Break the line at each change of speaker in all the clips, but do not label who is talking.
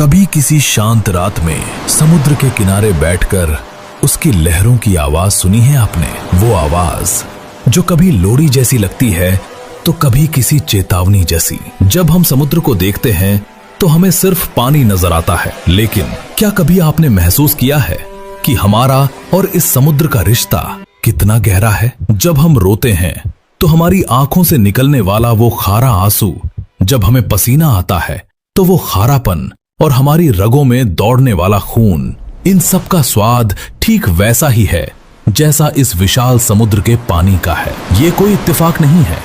कभी किसी शांत रात में समुद्र के किनारे बैठकर उसकी लहरों की आवाज सुनी है आपने? वो आवाज जो कभी लोरी जैसी लगती है तो कभी किसी चेतावनी जैसी। जब हम समुद्र को देखते हैं तो हमें सिर्फ पानी नजर आता है, लेकिन क्या कभी आपने महसूस किया है कि हमारा और इस समुद्र का रिश्ता कितना गहरा है? जब हम रोते हैं तो हमारी आंखों से निकलने वाला वो खारा आंसू, जब हमें पसीना आता है तो वो खारापन, और हमारी रगों में दौड़ने वाला खून, इन सब का स्वाद ठीक वैसा ही है जैसा इस विशाल समुद्र के पानी का है। ये कोई इत्तेफाक नहीं है,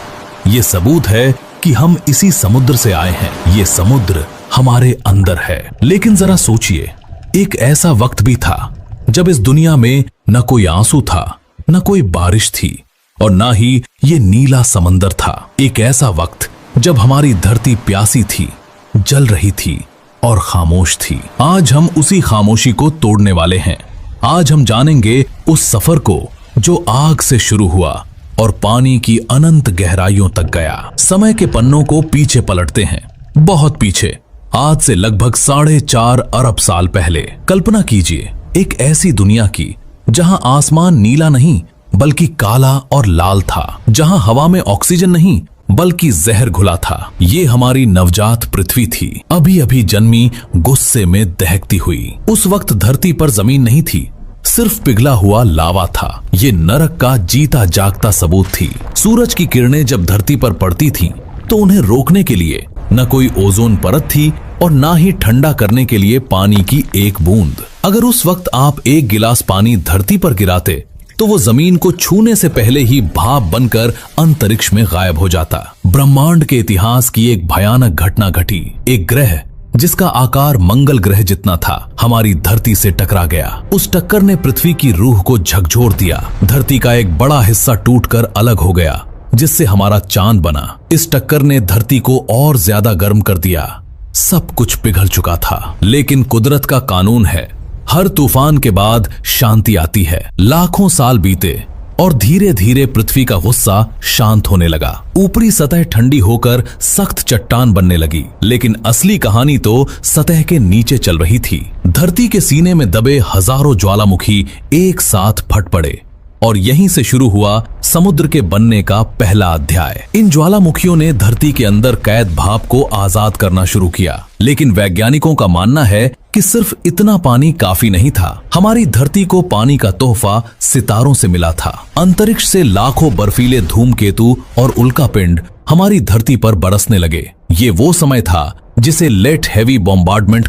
ये सबूत है कि हम इसी समुद्र से आए हैं। ये समुद्र हमारे अंदर है। लेकिन जरा सोचिए, एक ऐसा वक्त भी था जब इस दुनिया में न कोई आंसू था, न कोई बारिश थी, और न ही ये नीला समंदर था। एक ऐसा वक्त जब हमारी धरती प्यासी थी, जल रही थी और खामोश थी। आज हम उसी खामोशी को तोड़ने वाले हैं। आज हम जानेंगे उस सफर को जो आग से शुरू हुआ और पानी की अनंत गहराइयों तक गया। समय के पन्नों को पीछे पलटते हैं, बहुत पीछे, आज से लगभग 4.5 अरब साल पहले। कल्पना कीजिए एक ऐसी दुनिया की जहां आसमान नीला नहीं बल्कि काला और लाल था, जहां हवा में ऑक्सीजन नहीं बल्कि जहर घुला था। ये हमारी नवजात पृथ्वी थी, अभी अभी जन्मी, गुस्से में दहकती हुई। उस वक्त धरती पर जमीन नहीं थी, सिर्फ पिघला हुआ लावा था। ये नरक का जीता जागता सबूत थी। सूरज की किरणें जब धरती पर पड़ती थीं, तो उन्हें रोकने के लिए न कोई ओजोन परत थी और ना ही ठंडा करने के लिए पानी की एक बूंद। अगर उस वक्त आप एक गिलास पानी धरती पर गिराते तो वो जमीन को छूने से पहले ही भाप बनकर अंतरिक्ष में गायब हो जाता। ब्रह्मांड के इतिहास की एक भयानक घटना घटी। एक ग्रह जिसका आकार मंगल ग्रह जितना था, हमारी धरती से टकरा गया। उस टक्कर ने पृथ्वी की रूह को झकझोर दिया। धरती का एक बड़ा हिस्सा टूटकर अलग हो गया, जिससे हमारा चांद बना। इस टक्कर ने धरती को और ज्यादा गर्म कर दिया। सब कुछ पिघल चुका था, लेकिन कुदरत का कानून है, हर तूफान के बाद शांति आती है। लाखों साल बीते और धीरे धीरे पृथ्वी का गुस्सा शांत होने लगा। ऊपरी सतह ठंडी होकर सख्त चट्टान बनने लगी, लेकिन असली कहानी तो सतह के नीचे चल रही थी। धरती के सीने में दबे हजारों ज्वालामुखी एक साथ फट पड़े, और यहीं से शुरू हुआ समुद्र के बनने का पहला अध्याय। इन ज्वालामुखियों ने धरती के अंदर कैद भाप को आजाद करना शुरू किया, लेकिन वैज्ञानिकों का मानना है कि सिर्फ इतना पानी काफी नहीं था। हमारी धरती को पानी का तोहफा सितारों से मिला था। अंतरिक्ष से लाखों बर्फीले धूमकेतु और उल्कापिंड हमारी धरती पर बरसने लगे। ये वो समय था जिसे लेट हेवी बॉम्बार्डमेंट